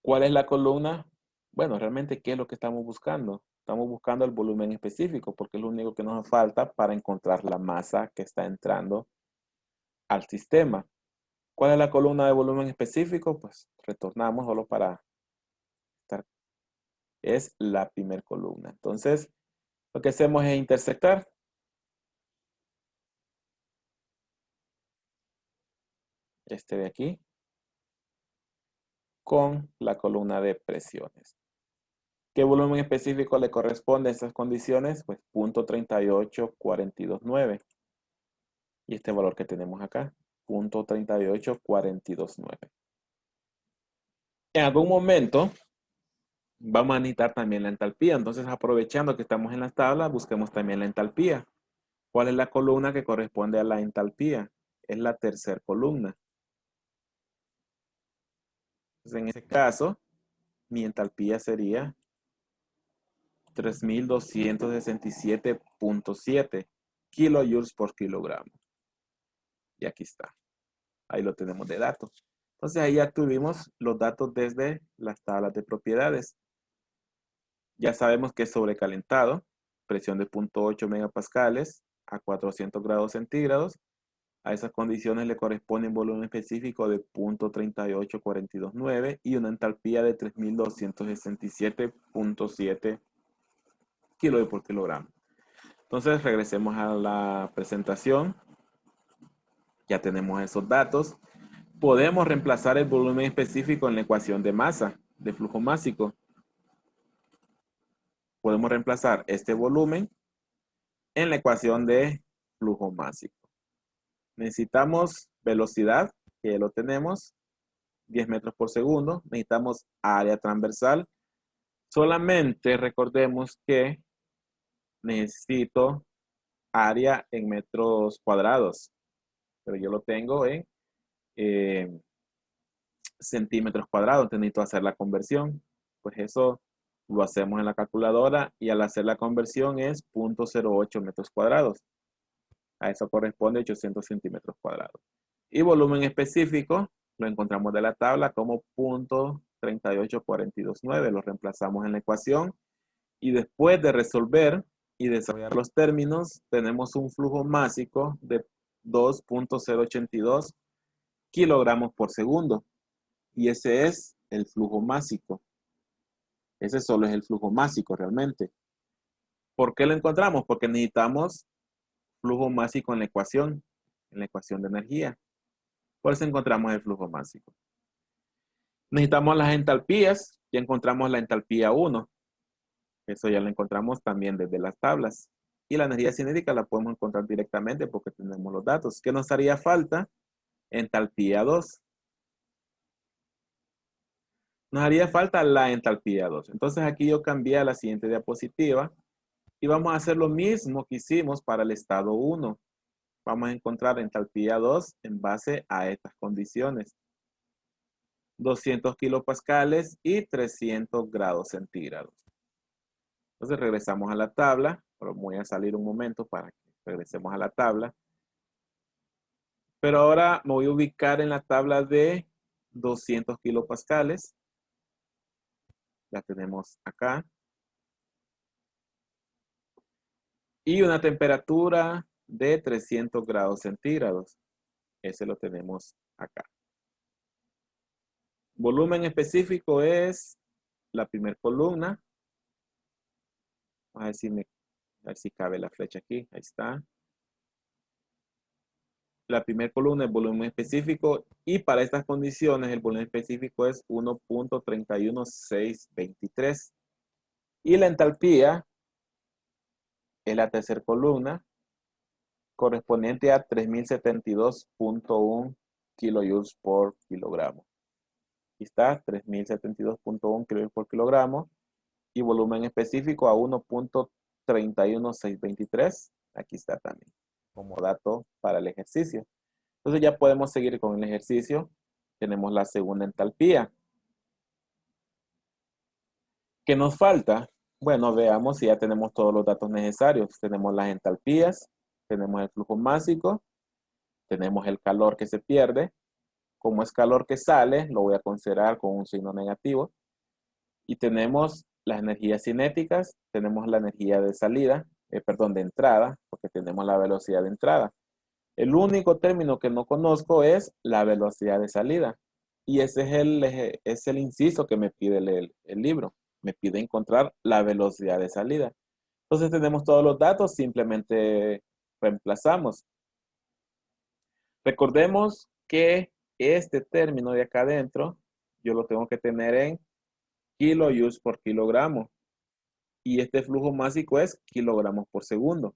¿Cuál es la columna? Bueno, realmente, ¿qué es lo que estamos buscando? Estamos buscando el volumen específico porque es lo único que nos falta para encontrar la masa que está entrando al sistema. ¿Cuál es la columna de volumen específico? Pues retornamos solo para estar. Es la primera columna. Entonces, lo que hacemos es intersectar este de aquí con la columna de presiones. ¿Qué volumen específico le corresponde a estas condiciones? Pues 0.38429. y este valor que tenemos acá, 0.38429. En algún momento vamos a necesitar también la entalpía. Entonces, aprovechando que estamos en las tablas, busquemos también la entalpía. ¿Cuál es la columna que corresponde a la entalpía? Es la tercera columna. Entonces, en ese caso, mi entalpía sería 3267.7 kilojoules por kilogramo. Y aquí está. Ahí lo tenemos de datos. Entonces, ahí ya tuvimos los datos desde las tablas de propiedades. Ya sabemos que es sobrecalentado, presión de 0.8 megapascales a 400 grados centígrados. A esas condiciones le corresponde un volumen específico de 0.38429 y una entalpía de 3267.7 kilos por kilogramo. Entonces regresemos a la presentación. Ya tenemos esos datos. Podemos reemplazar el volumen específico en la ecuación de masa, de flujo másico. Podemos reemplazar este volumen en la ecuación de flujo másico. Necesitamos velocidad, que lo tenemos, 10 metros por segundo. Necesitamos área transversal. Solamente recordemos que necesito área en metros cuadrados, pero yo lo tengo en eh, centímetros cuadrados. Entonces necesito hacer la conversión. Pues eso lo hacemos en la calculadora y al hacer la conversión es 0.08 metros cuadrados. A eso corresponde 800 centímetros cuadrados. Y volumen específico lo encontramos de la tabla como 0.38429. Lo reemplazamos en la ecuación y después de resolver y desarrollar los términos, tenemos un flujo másico de 2.082 kilogramos por segundo. Y ese es el flujo másico. Ese solo es el flujo másico realmente. ¿Por qué lo encontramos? Porque necesitamos flujo másico en la ecuación de energía. Por eso encontramos el flujo másico. Necesitamos las entalpías. Ya encontramos la entalpía 1. Eso ya lo encontramos también desde las tablas. Y la energía cinética la podemos encontrar directamente porque tenemos los datos. ¿Qué nos haría falta? Entalpía 2. Nos haría falta la entalpía 2. Entonces aquí yo cambié a la siguiente diapositiva y vamos a hacer lo mismo que hicimos para el estado 1. Vamos a encontrar entalpía 2 en base a estas condiciones. 200 kilopascales y 300 grados centígrados. Entonces regresamos a la tabla, pero voy a salir un momento para que regresemos a la tabla. Pero ahora me voy a ubicar en la tabla de 200 kilopascales. La tenemos acá. Y una temperatura de 300 grados centígrados. Ese lo tenemos acá. Volumen específico es la primera columna. Vamos a ver si cabe la flecha aquí. Ahí está. La primera columna es volumen específico y para estas condiciones el volumen específico es 1.31623. Y la entalpía es la tercera columna correspondiente a 3072.1 kilojoules por kilogramo. Aquí está, 3072.1 kilojoules por kilogramo y volumen específico a 1.31623. Aquí está también como dato para el ejercicio. Entonces ya podemos seguir con el ejercicio. Tenemos la segunda entalpía. ¿Qué nos falta? Bueno, veamos si ya tenemos todos los datos necesarios. Tenemos las entalpías, tenemos el flujo másico, tenemos el calor que se pierde. Como es calor que sale, lo voy a considerar con un signo negativo. Y tenemos las energías cinéticas, tenemos la energía de salida, de entrada, porque tenemos la velocidad de entrada. El único término que no conozco es la velocidad de salida. Y ese es el inciso que me pide el libro. Me pide encontrar la velocidad de salida. Entonces tenemos todos los datos, simplemente reemplazamos. Recordemos que este término de acá adentro, yo lo tengo que tener en kilojoules por kilogramo. Y este flujo másico es kilogramos por segundo.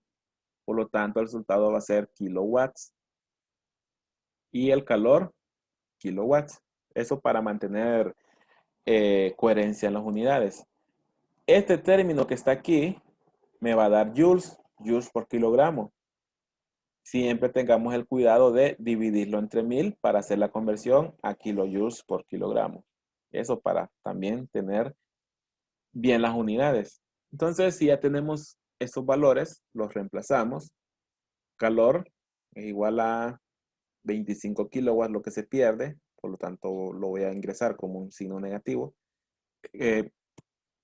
Por lo tanto, el resultado va a ser kilowatts. y el calor, kilowatts. Eso para mantener coherencia en las unidades. Este término que está aquí me va a dar joules, joules por kilogramo. Siempre tengamos el cuidado de dividirlo entre 1000 para hacer la conversión a kilojoules por kilogramo. Eso para también tener bien las unidades. Entonces, si ya tenemos estos valores, los reemplazamos. Calor es igual a 25 kilowatts lo que se pierde, por lo tanto lo voy a ingresar como un signo negativo.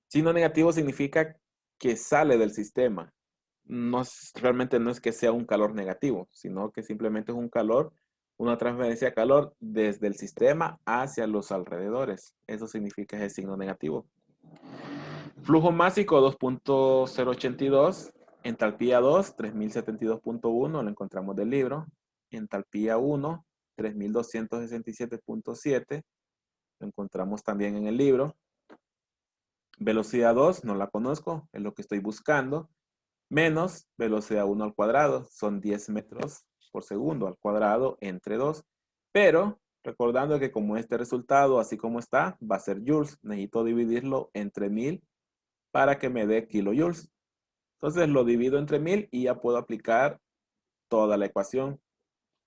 Signo negativo significa que sale del sistema. Realmente no es que sea un calor negativo, sino que simplemente es un calor, una transferencia de calor desde el sistema hacia los alrededores. Eso significa ese signo negativo. Flujo másico 2.082, entalpía 2, 3072.1, lo encontramos del libro. Entalpía 1, 3267.7, lo encontramos también en el libro. Velocidad 2, no la conozco, es lo que estoy buscando. Menos velocidad 1 al cuadrado, son 10 metros por segundo al cuadrado entre 2. Pero recordando que como este resultado, así como está, va a ser joules, necesito dividirlo entre 1000 para que me dé kilojoules. Entonces lo divido entre 1000 y ya puedo aplicar toda la ecuación.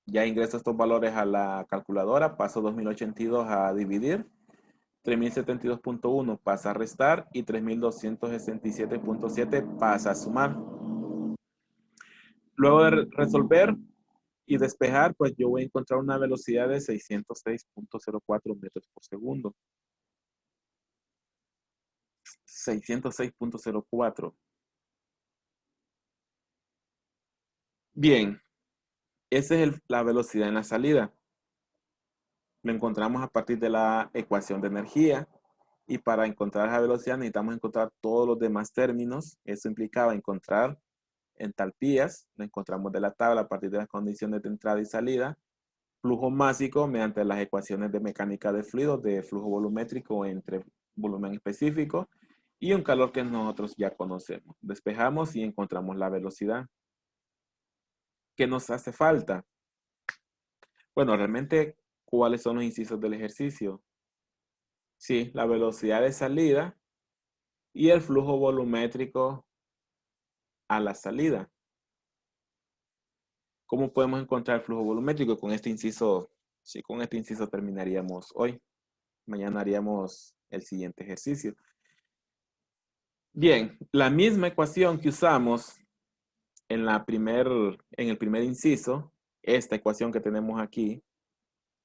Ya ingreso estos valores a la calculadora, paso 2082 a dividir, 3072.1 pasa a restar y 3267.7 pasa a sumar. Luego de resolver y despejar, pues yo voy a encontrar una velocidad de 606.04 metros por segundo. 606.04. Bien, esa es la velocidad en la salida. Lo encontramos a partir de la ecuación de energía. Y para encontrar esa velocidad necesitamos encontrar todos los demás términos. Eso implicaba encontrar entalpías. Lo encontramos de la tabla a partir de las condiciones de entrada y salida. Flujo másico mediante las ecuaciones de mecánica de fluidos, de flujo volumétrico entre volumen específico. Y un calor que nosotros ya conocemos. Despejamos y encontramos la velocidad. ¿Qué nos hace falta? Bueno, realmente, ¿cuáles son los incisos del ejercicio? Sí, la velocidad de salida y el flujo volumétrico a la salida. ¿Cómo podemos encontrar el flujo volumétrico? Con este inciso, sí, con este inciso terminaríamos hoy. Mañana haríamos el siguiente ejercicio. Bien, la misma ecuación que usamos en el primer inciso, esta ecuación que tenemos aquí,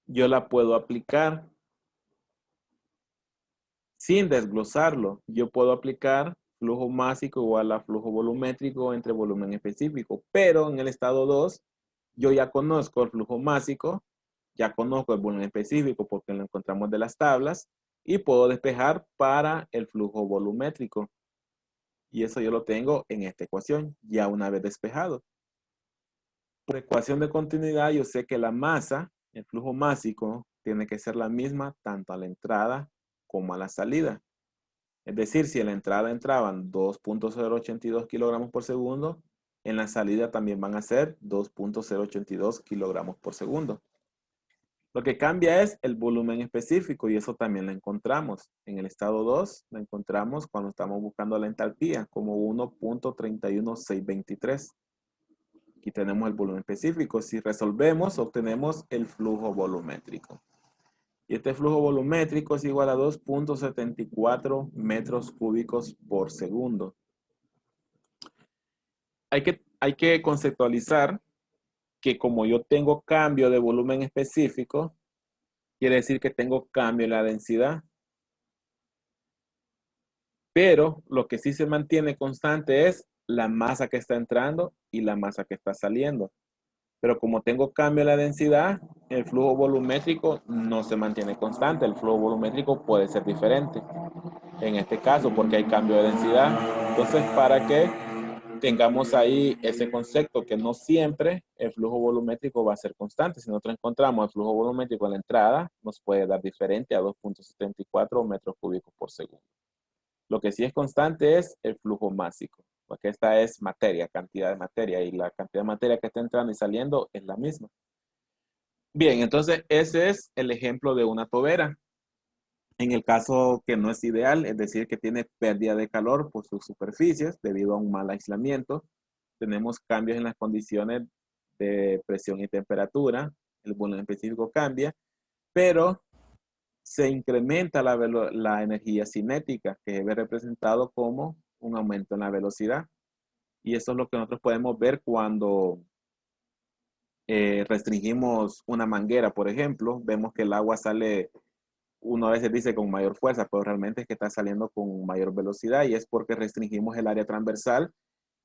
yo la puedo aplicar sin desglosarlo. Yo puedo aplicar flujo másico igual a flujo volumétrico entre volumen específico, pero en el estado 2 yo ya conozco el flujo másico, ya conozco el volumen específico porque lo encontramos de las tablas y puedo despejar para el flujo volumétrico. Y eso yo lo tengo en esta ecuación, ya una vez despejado. Por ecuación de continuidad, yo sé que la masa, el flujo másico, tiene que ser la misma tanto a la entrada como a la salida. Es decir, si en la entrada entraban 2.082 kilogramos por segundo, en la salida también van a ser 2.082 kilogramos por segundo. Lo que cambia es el volumen específico y eso también lo encontramos. En el estado 2 lo encontramos cuando estamos buscando la entalpía como 1.31623. Aquí tenemos el volumen específico. Si resolvemos, obtenemos el flujo volumétrico. Y este flujo volumétrico es igual a 2.74 metros cúbicos por segundo. Hay que conceptualizar que como yo tengo cambio de volumen específico, quiere decir que tengo cambio en la densidad. Pero lo que sí se mantiene constante es la masa que está entrando y la masa que está saliendo. Pero como tengo cambio en la densidad, el flujo volumétrico no se mantiene constante. El flujo volumétrico puede ser diferente. En este caso, porque hay cambio de densidad. Entonces, para que tengamos ahí ese concepto que no siempre el flujo volumétrico va a ser constante. Si nosotros encontramos el flujo volumétrico en la entrada, nos puede dar diferente a 2.74 metros cúbicos por segundo. Lo que sí es constante es el flujo másico, porque esta es materia, cantidad de materia, y la cantidad de materia que está entrando y saliendo es la misma. Bien, entonces ese es el ejemplo de una tobera. En el caso que no es ideal, es decir, que tiene pérdida de calor por sus superficies debido a un mal aislamiento, tenemos cambios en las condiciones de presión y temperatura, el volumen específico cambia, pero se incrementa la energía cinética, que es representado como un aumento en la velocidad. Y eso es lo que nosotros podemos ver cuando restringimos una manguera, por ejemplo. Vemos que el agua sale, uno a veces dice con mayor fuerza, pero realmente es que está saliendo con mayor velocidad y es porque restringimos el área transversal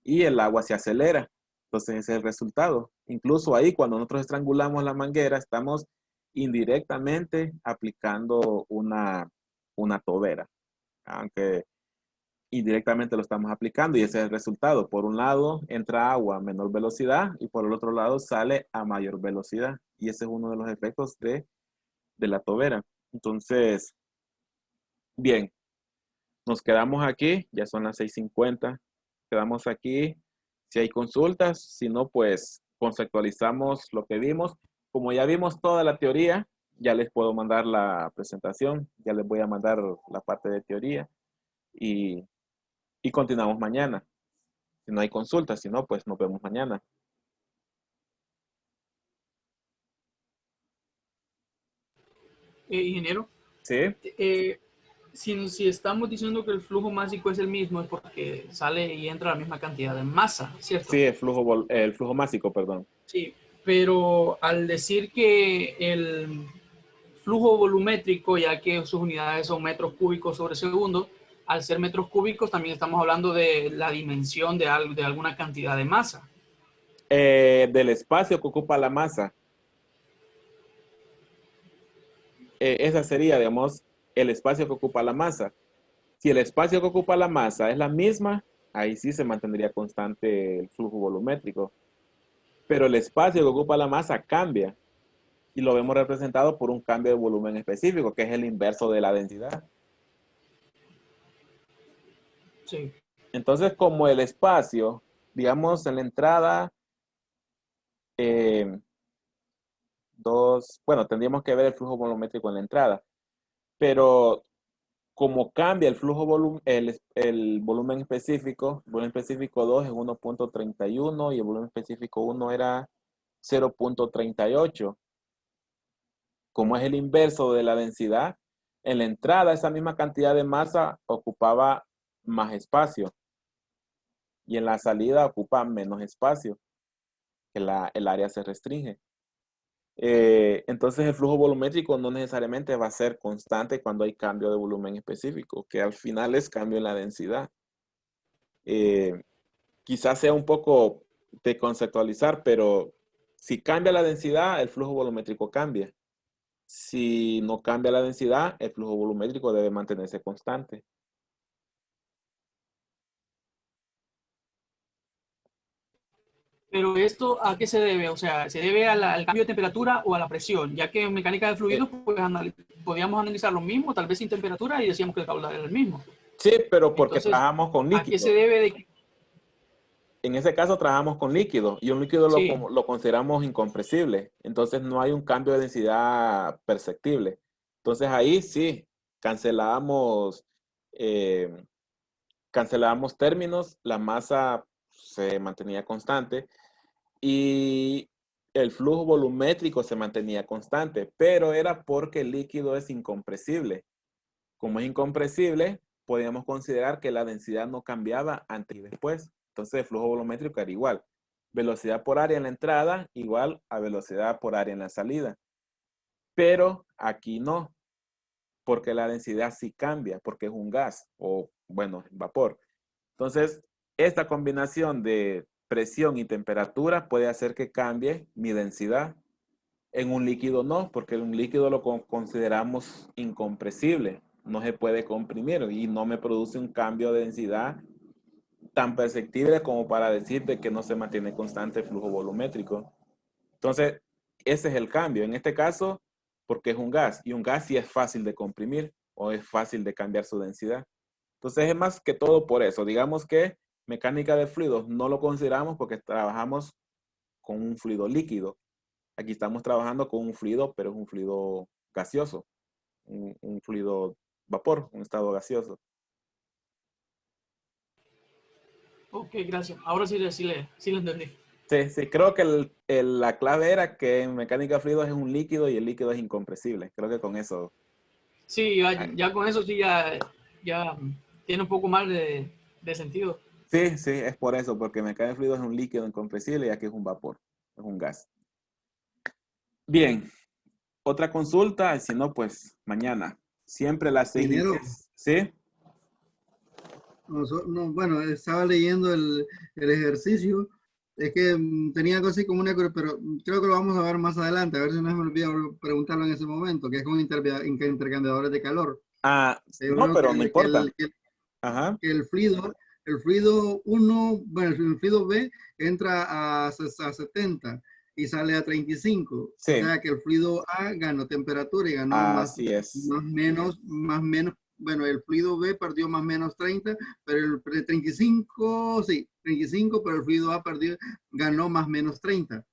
y el agua se acelera. Entonces ese es el resultado. Incluso ahí cuando nosotros estrangulamos la manguera, estamos indirectamente aplicando una tobera, aunque indirectamente lo estamos aplicando y ese es el resultado. Por un lado entra agua a menor velocidad y por el otro lado sale a mayor velocidad y ese es uno de los efectos de la tobera. Entonces, bien, nos quedamos aquí, ya son las 6:50. Quedamos aquí. Si hay consultas, si no, pues conceptualizamos lo que vimos. Como ya vimos toda la teoría, ya les puedo mandar la presentación, ya les voy a mandar la parte de teoría y, y continuamos mañana. Si no hay consultas, si no, pues nos vemos mañana. Ingeniero, ¿Sí? eh, si estamos diciendo que el flujo másico es el mismo, es porque sale y entra la misma cantidad de masa, ¿cierto? Sí, el flujo másico, perdón. Sí, pero al decir que el flujo volumétrico, ya que sus unidades son metros cúbicos sobre segundo, al ser metros cúbicos también estamos hablando de la dimensión de alguna cantidad de masa. Del espacio que ocupa la masa. Esa sería, digamos, el espacio que ocupa la masa. Si el espacio que ocupa la masa es la misma, ahí sí se mantendría constante el flujo volumétrico. Pero el espacio que ocupa la masa cambia y lo vemos representado por un cambio de volumen específico, que es el inverso de la densidad. Sí. Entonces, como el espacio, digamos, en la entrada, eh, bueno, tendríamos que ver el flujo volumétrico en la entrada, pero como cambia el el volumen específico, el volumen específico 2 es 1,31 y el volumen específico 1 era 0,38. Como es el inverso de la densidad, en la entrada esa misma cantidad de masa ocupaba más espacio y en la salida ocupa menos espacio, que el área se restringe. Entonces el flujo volumétrico no necesariamente va a ser constante cuando hay cambio de volumen específico, que al final es cambio en la densidad. Eh, Quizás sea un poco de conceptualizar, pero si cambia la densidad, el flujo volumétrico cambia. Si no cambia la densidad, el flujo volumétrico debe mantenerse constante. Pero esto, ¿a qué se debe? O sea, ¿se debe al cambio de temperatura o a la presión? Ya que en mecánica de Eh, fluidos, pues podíamos analizar lo mismo, tal vez sin temperatura, y decíamos que el caudal era el mismo. sí, pero porque Entonces, trabajamos con ¿a qué se líquido. debe de que... En ese caso trabajamos con líquido y un líquido Sí, lo consideramos incompresible. Entonces no hay un cambio de densidad perceptible. Entonces ahí sí, cancelamos, eh, cancelábamos términos, la masa se mantenía constante y el flujo volumétrico se mantenía constante, pero era porque el líquido es incompresible. Como es incompresible, podríamos considerar que la densidad no cambiaba antes y después. Entonces el flujo volumétrico era igual. Velocidad por área en la entrada igual a velocidad por área en la salida. Pero aquí no, porque la densidad sí cambia, porque es un gas o, bueno, vapor. Entonces, esta combinación de presión y temperatura puede hacer que cambie mi densidad. En un líquido no, porque un líquido lo consideramos incompresible, no se puede comprimir y no me produce un cambio de densidad tan perceptible como para decirte que no se mantiene constante el flujo volumétrico. Entonces, ese es el cambio. En este caso, porque es un gas y un gas sí es fácil de comprimir o es fácil de cambiar su densidad. Entonces, es más que todo por eso. Digamos que mecánica de fluidos no lo consideramos porque trabajamos con un fluido líquido. Aquí estamos trabajando con un fluido, pero es un fluido gaseoso, un fluido vapor, un estado gaseoso. Ok, gracias. Ahora sí le entendí. Sí, sí, creo que la clave era que en mecánica de fluidos es un líquido y el líquido es incompresible. Creo que con eso. Sí, ya con eso sí ya tiene un poco más de sentido. Sí, sí, es por eso, porque mecánica de fluidos es un líquido incompresible y aquí es un vapor, es un gas. Bien, otra consulta, y si no, pues mañana. Siempre las 6 y Ingeniero, 10. ¿Sí? no, bueno, estaba leyendo el ejercicio. Es que tenía algo así como una, pero creo que lo vamos a ver más adelante, a ver si no se me olvida preguntarlo en ese momento, que es con intercambiadores de calor. Ah, Yo no, veo pero no importa. Ajá. que el fluido 1, bueno, el fluido B entra a 70 y sale a 35. O Sí, sea que el fluido A ganó temperatura y ganó así es. más menos, bueno, el fluido B perdió más menos 30, pero el 35, sí, 35, pero el fluido A ganó más menos 30.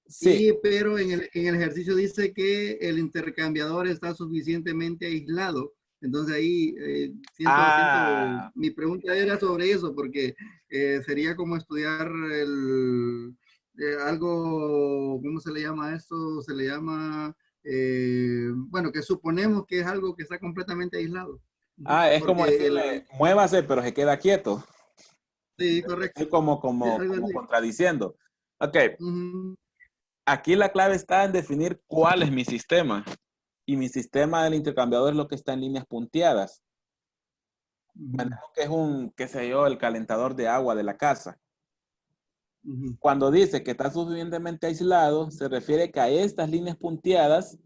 Sí. Pero en el ejercicio dice que el intercambiador está suficientemente aislado. Entonces ahí Ah, mi pregunta era sobre eso, porque sería como estudiar algo, ¿cómo se le llama esto? Se le llama, bueno, que suponemos que es algo que está completamente aislado. es como Porque decirle, muévase, pero se queda quieto. sí, Es correcto. como, Sí, como, algo como así. contradiciendo. Ok, Ujú, aquí la clave está en definir cuál es mi sistema. Y mi sistema del intercambiador es lo que está en líneas punteadas. ujú, Imaginemos que es qué sé yo, el calentador de agua de la casa. ujú. Cuando dice que está suficientemente aislado, se refiere que a estas líneas punteadas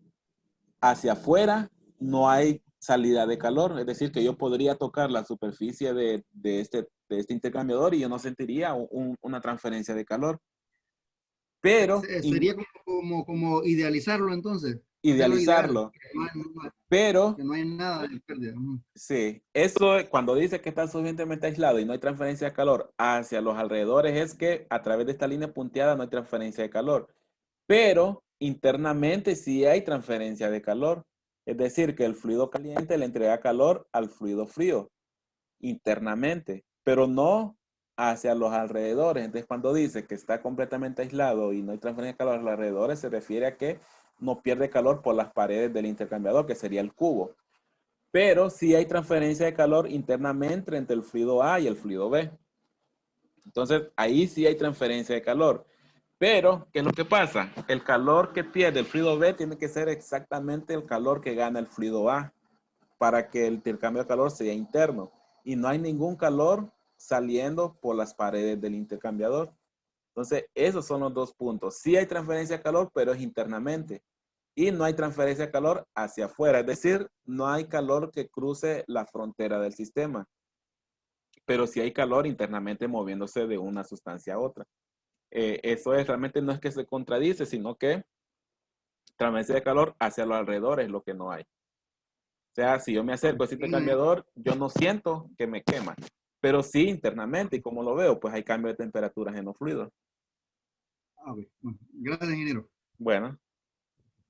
hacia afuera no hay salida de calor. Es decir, que yo podría tocar la superficie de este intercambiador y yo no sentiría una transferencia de calor. Pero Sería como idealizarlo entonces, hacerlo ideal, idealizarlo. que Pero no hay nada de pérdida. Ujú, sí, eso cuando dice que está suficientemente aislado y no hay transferencia de calor hacia los alrededores es que a través de esta línea punteada no hay transferencia de calor. Pero internamente sí hay transferencia de calor. Es decir, que el fluido caliente le entrega calor al fluido frío internamente, pero no hacia los alrededores. Entonces, cuando dice que está completamente aislado y no hay transferencia de calor a los alrededores, se refiere a que no pierde calor por las paredes del intercambiador, que sería el cubo. Pero sí hay transferencia de calor internamente entre el fluido A y el fluido B. Entonces, ahí sí hay transferencia de calor. Pero, ¿qué es lo que pasa? El calor que pierde el fluido B tiene que ser exactamente el calor que gana el fluido A para que el intercambio de calor sea interno. Y no hay ningún calor saliendo por las paredes del intercambiador. Entonces, esos son los dos puntos. Sí hay transferencia de calor, pero es internamente. Y no hay transferencia de calor hacia afuera. Es decir, no hay calor que cruce la frontera del sistema. Pero sí hay calor internamente moviéndose de una sustancia a otra. Eso es realmente no es que se contradice, sino que transferencia de calor hacia los alrededores es lo que no hay. O sea, si yo me acerco a ese ok. intercambiador, yo no siento que me quema, pero sí internamente, y como lo veo, pues hay cambio de temperaturas en los fluidos. Ok, bueno, gracias, ingeniero. Bueno,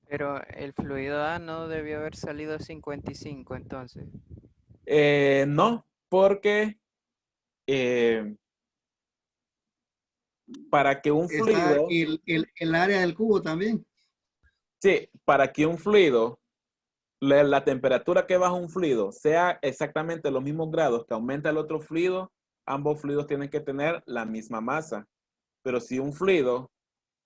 Pero el fluido A no debió haber salido a 55 entonces. no, porque eh, para que un Está fluido, el área del cubo también. sí, para que un fluido, la temperatura que baja un fluido sea exactamente los mismos grados que aumenta el otro fluido, ambos fluidos tienen que tener la misma masa. Pero si un fluido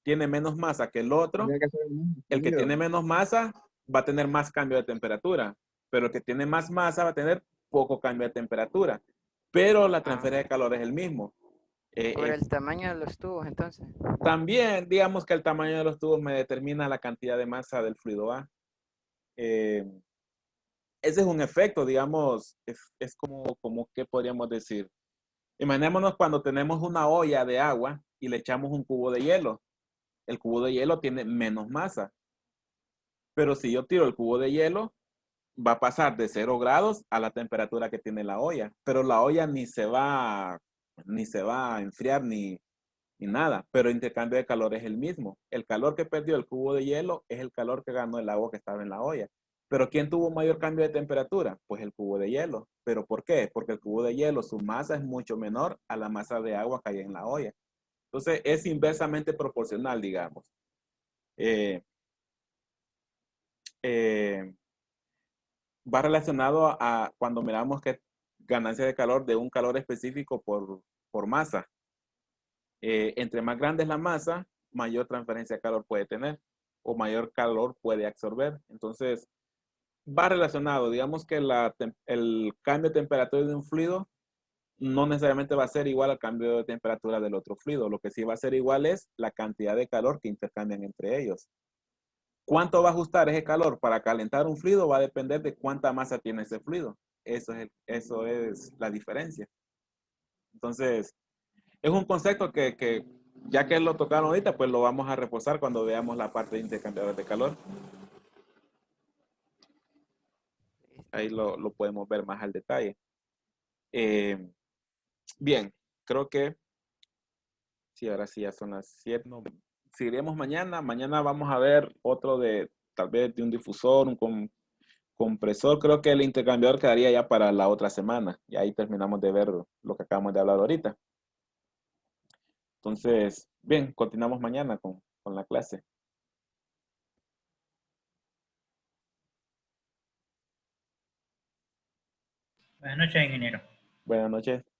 tiene menos masa que el otro, Tendría que ser el mismo el que fluido. tiene menos masa va a tener más cambio de temperatura, pero el que tiene más masa va a tener poco cambio de temperatura, pero la Ah, transferencia de calor es el mismo. por el tamaño de los tubos entonces. También, digamos que el tamaño de los tubos me determina la cantidad de masa del fluido A. Eh, ese es un efecto, digamos, es como, ¿qué podríamos decir? Imaginémonos cuando tenemos una olla de agua y le echamos un cubo de hielo. El cubo de hielo tiene menos masa, pero si yo tiro el cubo de hielo, va a pasar de 0 grados a la temperatura que tiene la olla, pero la olla ni se va a enfriar ni nada, pero el intercambio de calor es el mismo. El calor que perdió el cubo de hielo es el calor que ganó el agua que estaba en la olla. Pero ¿quién tuvo mayor cambio de temperatura? Pues el cubo de hielo. ¿Pero por qué? Porque el cubo de hielo, su masa es mucho menor a la masa de agua que hay en la olla. Entonces es inversamente proporcional, digamos. Eh, eh, Va relacionado a cuando miramos que ganancia de calor de un calor específico por masa. Entre más grande es la masa, mayor transferencia de calor puede tener o mayor calor puede absorber. Entonces, va relacionado. Digamos que el cambio de temperatura de un fluido no necesariamente va a ser igual al cambio de temperatura del otro fluido. Lo que sí va a ser igual es la cantidad de calor que intercambian entre ellos. ¿Cuánto va a ajustar ese calor para calentar un fluido? Va a depender de cuánta masa tiene ese fluido. Eso es la diferencia. Entonces, es un concepto que ya que lo tocaron ahorita, pues lo vamos a reforzar cuando veamos la parte de intercambiadores de calor. Ahí lo podemos ver más al detalle. Bien, creo que sí, ahora sí ya son las 7. No, seguiremos mañana. Mañana vamos a ver otro de tal vez de un difusor, un compresor. Creo que el intercambiador quedaría ya para la otra semana. Y ahí terminamos de ver lo que acabamos de hablar ahorita. Entonces, bien, continuamos mañana con la clase. Buenas noches, ingeniero. Buenas noches.